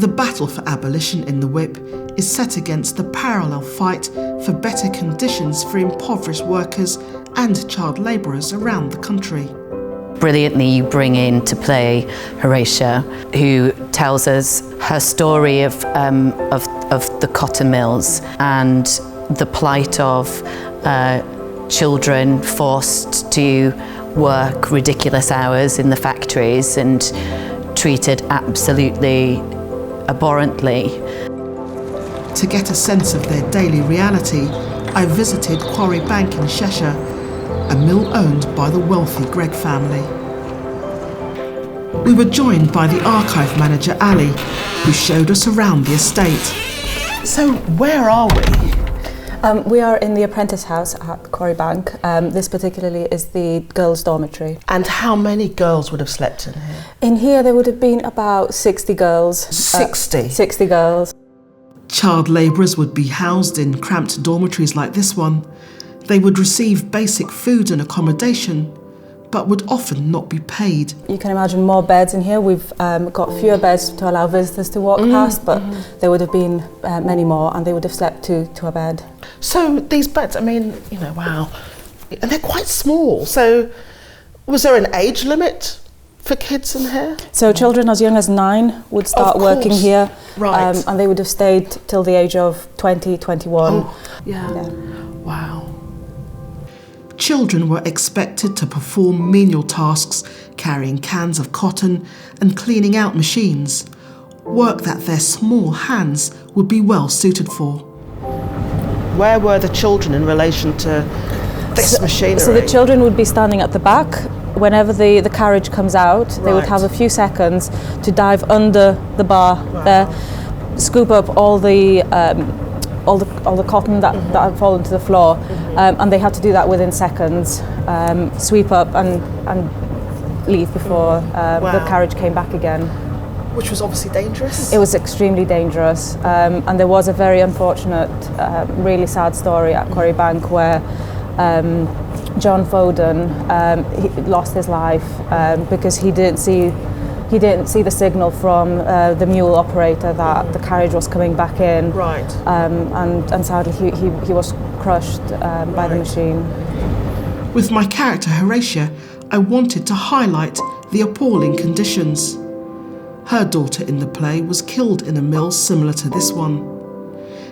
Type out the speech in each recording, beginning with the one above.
The battle for abolition in the whip is set against the parallel fight for better conditions for impoverished workers and child labourers around the country. Brilliantly, you bring into play Horatia, who tells us her story of the cotton mills and the plight of children forced to work ridiculous hours in the factories and treated absolutely abhorrently. To get a sense of their daily reality, I visited Quarry Bank in Cheshire, a mill owned by the wealthy Gregg family. We were joined by the archive manager Ali, who showed us around the estate. So where are we? We are in the apprentice house at Quarry Bank. This particularly is the girls' dormitory. And how many girls would have slept in here? In here there would have been about 60 girls. 60? 60 girls. Child labourers would be housed in cramped dormitories like this one. They would receive basic food and accommodation, but would often not be paid. You can imagine more beds in here. We've got fewer beds to allow visitors to walk past, but there would have been many more, and they would have slept to a bed. So these beds, I mean, you know, wow. And they're quite small. So was there an age limit for kids in here? So children as young as 9 would start working here. Right. And they would have stayed till the age of 20, 21. Oh, yeah. Wow. Children were expected to perform menial tasks, carrying cans of cotton and cleaning out machines, work that their small hands would be well suited for. Where were the children in relation to this machinery? So the children would be standing at the back. Whenever the carriage comes out, they would have a few seconds to dive under the bar there, scoop up all the cotton that had fallen to the floor, and they had to do that within seconds, sweep up and leave before the carriage came back again. Which was obviously dangerous? It was extremely dangerous, and there was a very unfortunate, really sad story at Quarry Bank where John Foden he lost his life because he didn't see the signal from the mule operator that the carriage was coming back in. Right. And sadly he was crushed by the machine. With my character Horatia, I wanted to highlight the appalling conditions. Her daughter in the play was killed in a mill similar to this one.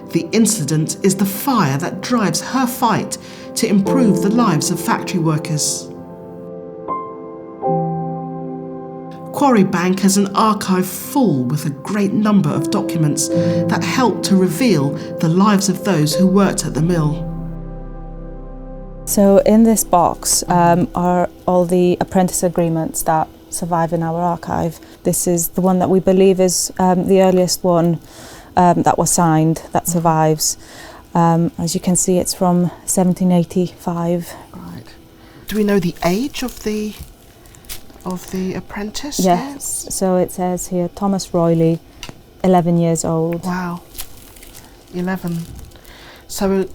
The incident is the fire that drives her fight to improve the lives of factory workers. Quarry Bank has an archive full with a great number of documents that help to reveal the lives of those who worked at the mill. So in this box are all the apprentice agreements that survive in our archive. This is the one that we believe is the earliest one that was signed, that survives. As you can see, it's from 1785. Right. Do we know the age of the apprentice? Yes. So it says here, Thomas Royley, 11 years old. Wow. 11. So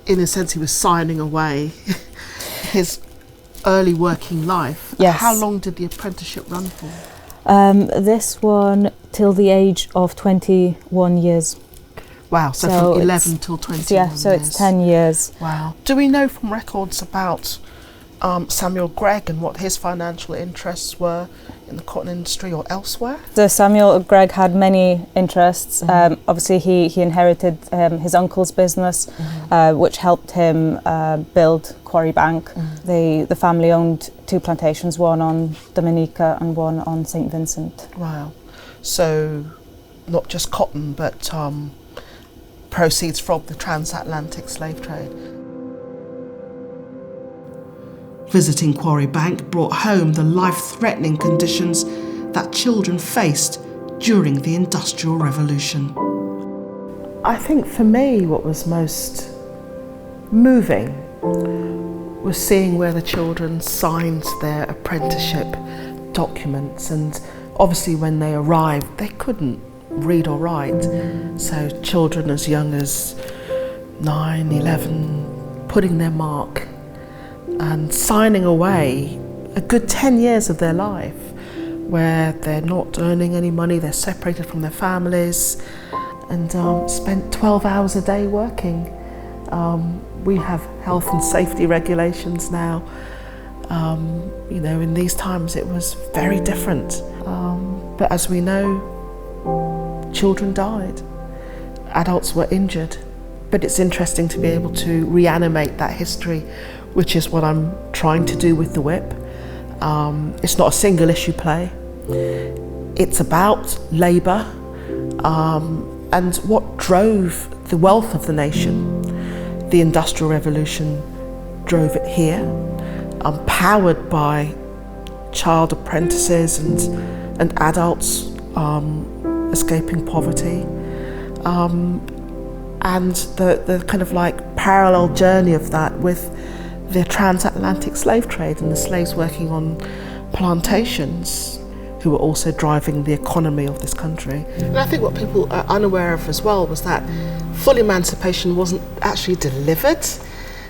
in a sense he was signing away his early working life. Yes. How long did the apprenticeship run for? This one till the age of 21 years. Wow, so from 11 till 21 Yeah, so years. it's 10 years. Wow. Do we know from records about Samuel Gregg and what his financial interests were in the cotton industry or elsewhere? So Samuel Gregg had many interests. Obviously he inherited his uncle's business, which helped him build Quarry Bank. The family owned 2 plantations, one on Dominica and one on St. Vincent. Wow. So not just cotton, but proceeds from the transatlantic slave trade. Visiting Quarry Bank brought home the life-threatening conditions that children faced during the Industrial Revolution. I think for me what was most moving was seeing where the children signed their apprenticeship documents, and obviously when they arrived they couldn't read or write, so children as young as 9, 11 putting their mark and signing away a good 10 years of their life where they're not earning any money, they're separated from their families, and spent 12 hours a day working. We have health and safety regulations now. In these times it was very different. But as we know, children died, adults were injured. But it's interesting to be able to reanimate that history, which is what I'm trying to do with The Whip. It's not a single issue play. It's about labour and what drove the wealth of the nation. The Industrial Revolution drove it here, powered by child apprentices and adults escaping poverty. And the kind of like parallel journey of that with the transatlantic slave trade and the slaves working on plantations who were also driving the economy of this country. And I think what people are unaware of as well was that full emancipation wasn't actually delivered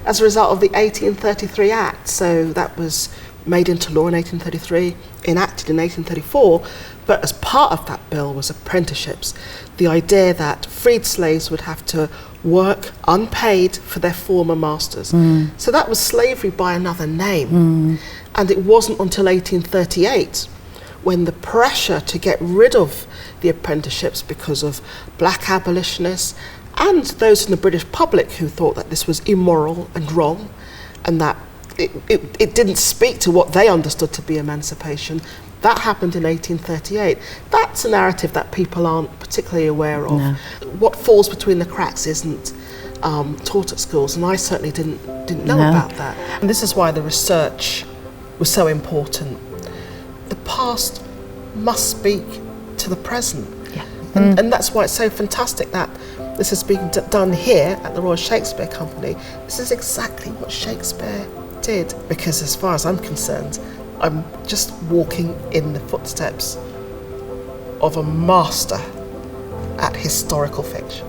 as a result of the 1833 Act. So that was made into law in 1833, enacted in 1834, but as part of that bill was apprenticeships. The idea that freed slaves would have to work unpaid for their former masters. So that was slavery by another name. And it wasn't until 1838 when the pressure to get rid of the apprenticeships because of black abolitionists and those in the British public who thought that this was immoral and wrong and that it didn't speak to what they understood to be emancipation. That happened in 1838. That's a narrative that people aren't particularly aware of. No. What falls between the cracks isn't taught at schools, and I certainly didn't know about that. And this is why the research was so important. The past must speak to the present. Yeah. And that's why it's so fantastic that this is being done here at the Royal Shakespeare Company. This is exactly what Shakespeare did, because as far as I'm concerned, I'm just walking in the footsteps of a master at historical fiction.